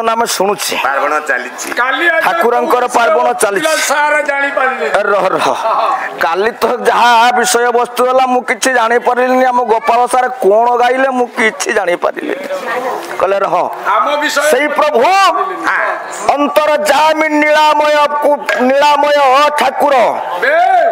ବର୍ତ୍ତମାନ ଆମେ ଶୁଣୁଛେ ପାର୍ବଣ ଚାଲିଛି ଠାକୁରଙ୍କର ପାର୍ବଣ ଚାଲିଛି। ରହ ରହ କାଲି ତ ଯାହା ବିଷୟବସ୍ତୁ ହେଲା ମୁଁ କିଛି ଜାଣିପାରିଲିନି। ଆମ ଗୋପାଳ ସାର୍ କଣ ଗାଇଲେ ମୁଁ କିଛି ଜାଣିପାରିଲିନି। କହିଲେ ରହ ସେଇ ପ୍ରଭୁ ଅନ୍ତର୍ଯାମୀ ନୀଳାମୟ ଠାକୁର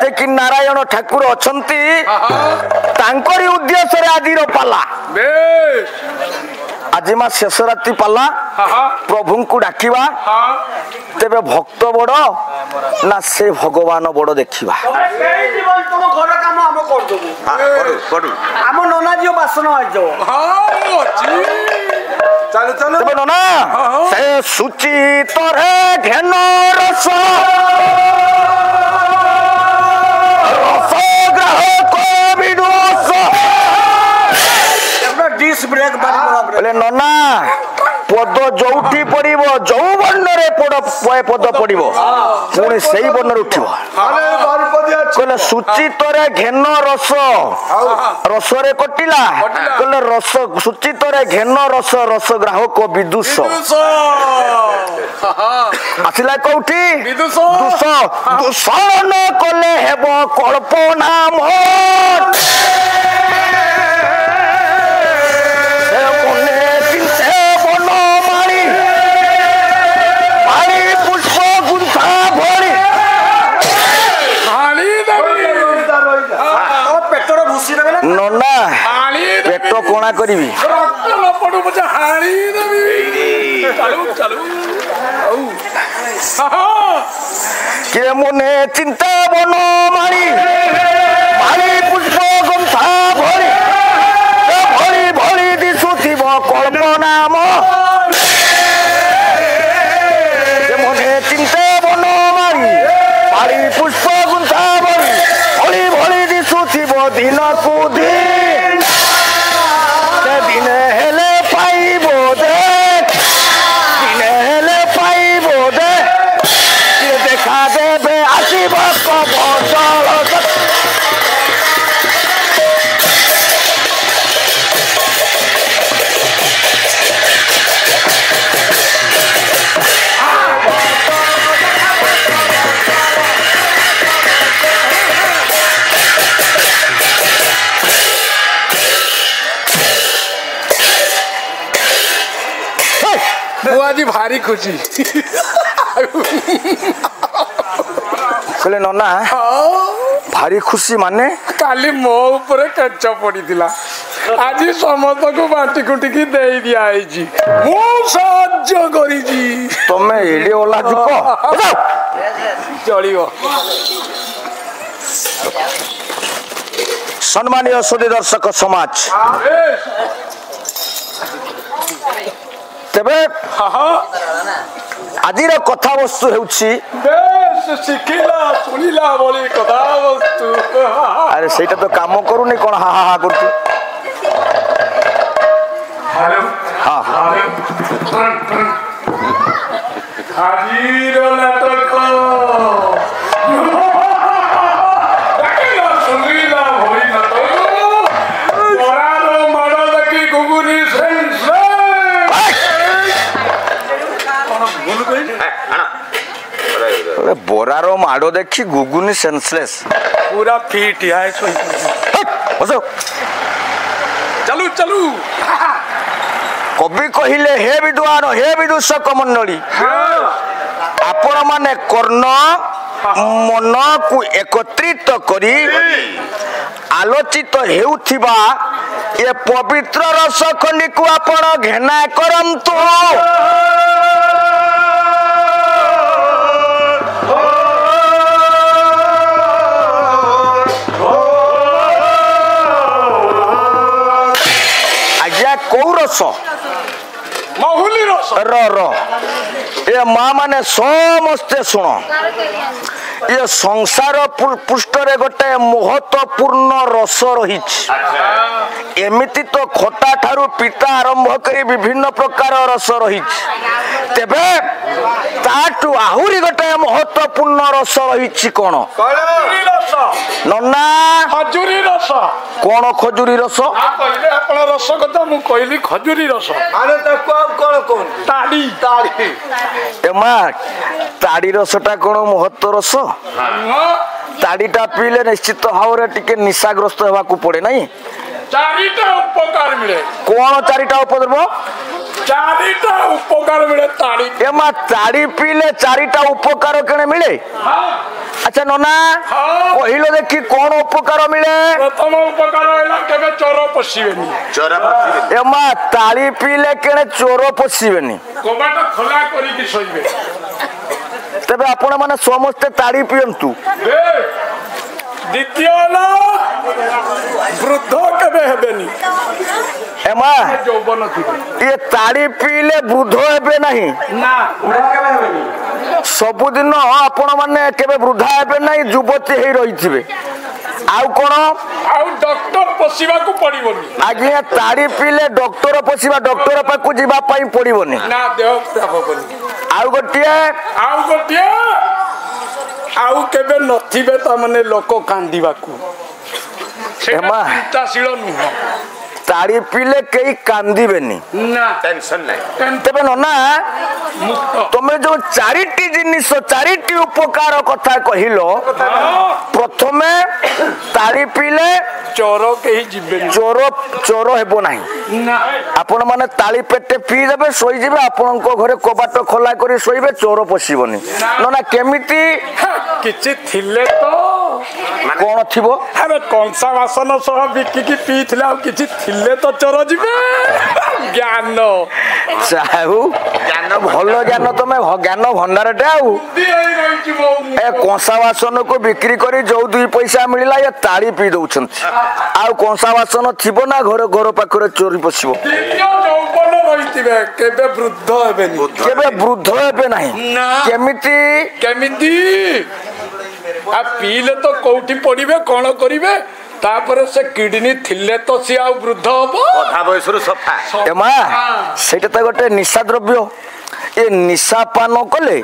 ଯେ କି ନାରାୟଣ ଠାକୁର ଅଛନ୍ତି ତାଙ୍କରି ଉଦ୍ଦେଶ୍ୟରେ ଆଜିର ପାଲା। ଆଜି ମା ଶେଷ ରାତି ପାଲା ପ୍ରଭୁଙ୍କୁ ଡାକିବା। ତେବେ ଭକ୍ତ ବଡ ନା ସେ ଭଗବାନ ବଡ ଦେଖିବା। ଆମ ନନା ଝିଅ ବାସନ ତେବେ ନନା ସେ ସୁଚିତରେ ଘେନ ରସ ଗ୍ରାହକ ବିଦୋଷ ନନା ପଦ ଯୋଉଠି ପଡିବ ଯୋଉ ବର୍ଣ୍ଣରେ ପଦ ପଡିବ ପୁଣି ସେଇ ବର୍ଣ୍ଣରେ ଉଠିବ। କହିଲେ ସୁଚିତରେ ଘେନ ରସ ରସରେ କଟିଲା। କହିଲେ ରସ ସୁଚିତରେ ଘେନ ରସ ରସ ଗ୍ରାହକ ବିଦୁଷ ଆସିଲା କୋଉଠି ଦୂଷଣ କଲେ ହେବ କଳ୍ପନା ନନା ପେଟ କଣା କରିବି କେ ମନେ ଚିନ୍ତା ବନ ମାଳି ପୁଷ୍ପ ଗୁନ୍ଥା ଭଳି ଭଳି ଭଳି ଦିଶୁଥିବ କଳ୍ପନା ମନେ ଚିନ୍ତା ବନ ମାଳି ପୁଷ୍ପ ଗୁନ୍ଥା ଭଳି ଭଳି ଭଳି ଦିଶୁଥିବ ଦିନକୁ ଦିନେ ହେଲେ ପାଇବ ଦିନେ ହେଲେ ପାଇବ ଦେଖା ଦେବେ ଆସିବ आज भारी खुशी कहले नना भारी खुशी माने काली मो ऊपर केच पड़ीला आज समस्त को बांटी कुटिकी दे दिया तमे एडे ओला जुक चलियो। सम्मानीय सुधी दर्शक समाज तेबे आजिर कथा वस्तु हेउछि अरे सेटा तो काम करूनी कोन हा हा करतु हां हाजिर नाटक बोरार माड़ देखी गुगुनी सेंसलेस पूरा फिट है चलू चलू कवि कहिले हे विद्वान हे विदूषक मंडली आपण माने कर्ण मन को एकत्रित करी आलोचित हेउथिबा ये पवित्र रस खंडी को आपण घेना करंतु कौरस महुली रस ए माँ माने समस्ते सुन ये संसार पृष्ठरे गोटे महत्वपूर्ण रस रही एमिति तो खटा ठारू पिता आरंभ करी विभिन्न प्रकार रस रही तेबे ताठू आहुरी गोटे महत्वपूर्ण रस रही कौन नन्ना खजुरी रस कौन खजुरी रस कहले आपण रस कथा मु कहली खजुरी रस अरे कौन कौन ताड़ी ताड़ी एमा ताड़ी रसटा कौन महत्व रस ताड़ीटा पीले निश्चित भाव टिके निशाग्रस्त होगा पड़े नहीं चारिटा उपकार मिले कौन चारिटा उपद्रव चारिटा उपकार मिले ताड़ी एमा ताड़ी पीले चारिटा उपकार केने मिले अच्छा नोना कहिलो देखी कौन उपकार मिले प्रथम उपकार हैला केबे चोर पसिबेनी एमा ताड़ी पीले केने चोर पसिबेनी कबाट खोला करी कि सोइबे तबे आपण माने समस्त ताड़ी पियंतु द्वितीय ना वृद्ध केबे हेबेनी एमा यौवन थिबे ये ताड़ी पीले वृद्ध हेबे नहीं ना केबे हेबेनी सबुदिन आपण माने केबे वृद्धा हेबे नहीं युवती हे रहिथिबे आउ कोन आउ डॉक्टर पसिबा को पड़िबोनी आगे ताड़ी पीले डॉक्टर पसिबा डॉक्टर पाकु जीवा पई पड़िबोनी ना देह खराब होबनी आउ गोटिए आउ केबे नथिबे त माने लोक कांदीबाकू एमा चिंताशील नुह ताड़ी पीले कई कांदीबेनी ना टेंशन नहीं तबे नना मुक्त तमे जो चारिटी जिनिस चारिटी उपकार कथा कहिलो प्रथमे ताड़ी पीले चोर केही जिबेनी चोर हेबो नाही ना आपण माने ताली पेटे पी देबे सोई जिबे आपनको घरे कबाट खोला करी सोइबे चोर पसिबोनी नना केमिति किछि थिले तो कोन थिबो अरे कंसा वासन सह बिकी की पी थिला किछि थिले तो चोर जिबे ज्ञान चाहू भल ज्ञान तमे ज्ञान भंडारटे आउ ए कंसा बासन को बिक्री करी जो 2 पैसा मिलला ये ताड़ी पी दउछंती आउ कंसा बासन थिबो ना घर पाखरे चोरी पसिबो यौवन रहितिबे केबे वृद्ध हेबेनी केबे वृद्ध हेबे नाही ना केमिति आ पीले तो कोठी पड़िबे कोन करिवे तापर से किडनी थिले तो सी आ वृद्ध हबो अधा बयसरु सफा एमा सेटा त गोटे निशा द्रव्य ए निशा पान कले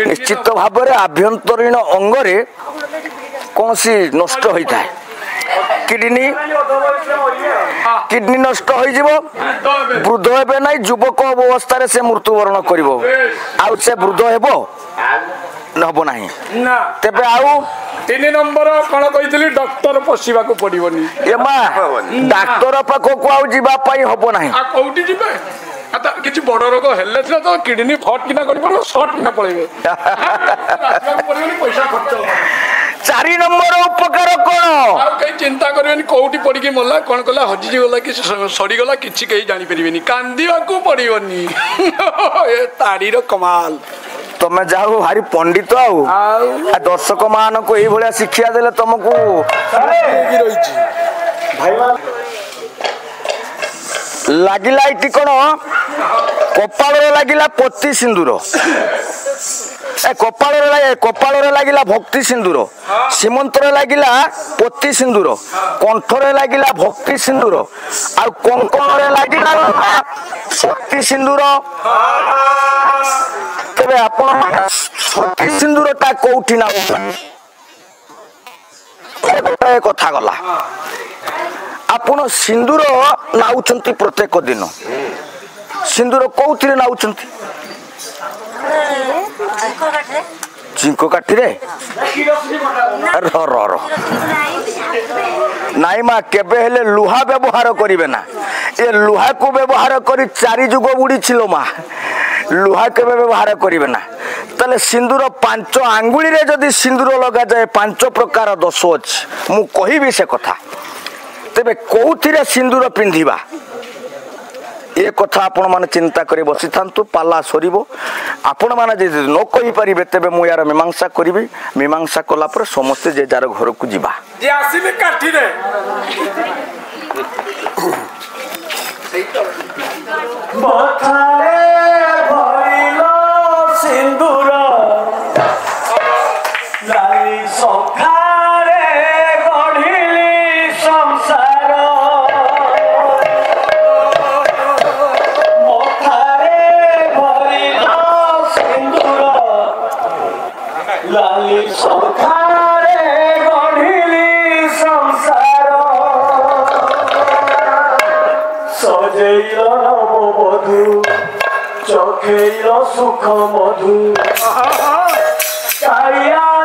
निश्चित भाव में आभ्यंतरीण अंगरे कौन सी नष्ट होता है किडनी नष्ट हो वृद्ध हे ना युवक अवस्था से मृत्युवरण कर वृद्ध हेब ना तेरे आउ 3 नंबर कौन कही डॉक्टर पशिबा को पड़ोनी डाक्तर पाखक आउ जावाई हम ना कौटी जीवे किसी बड़ रोग हेल्ले तो किडनी फट किना कर सर्ट किना पड़े पैसा खर्च 4 नंबर उपकार कौन कहीं चिंता करें कौटी पड़ के मरला कौन कला हजिजी गला कि सड़गला किसी कहीं जापर कांदा को पड़ोनी तारीर कमाल तमे जाओ भारी पंडित आउ दर्शक मान को यही भाया शिक्षा देले तुमको लगिला ये कौन कपाल लगिला पति सिंदूर कपाल लगिला भक्ति सिंदूर सीमंत लगिला पति सिंदूर कंठरे लगिला भक्ति सिंदूर आ कंकण लगिला शक्ति सिंदूर तेरे आपण शक्ति सिंदूर ता कोठी ना कथा गला आपण सिंदूर नाउछंती प्रत्येक दिन सिंदूर कोउथिरे नाउछंती चिंको काठी रे नाई मा केबे हेले लुहा व्यवहार करिवे ना ए लुहा को व्यवहार करी 4 जुग बुड़ी छिलो मा लुहा केबे व्यवहार करिवे ना तले सिंदूर 5 आंगुली रे जदी सिंदूर लगा जाए 5 प्रकार दोष अछि मु कहिबी से कथा तेबे कोउथिरे सिंदूर पिंधिबा ए कथा आपण माने चिंता करी बसी थांतु पाला सरीबो आपण माने जे न कहि परिबे तेबे मु यार मीमांसा करिबी मीमांसा कला पर समस्त जे जार घर को जीवा जे आसीबे काठी रे बथारे भइलो सिंदूर ସଖାରେ ଗଢ଼ିଲି ସଂସାର ସଜେଇଲ ନବବଧୁ ଚଖେଇଲ ସୁଖ ମଧୁ କାଳିଆ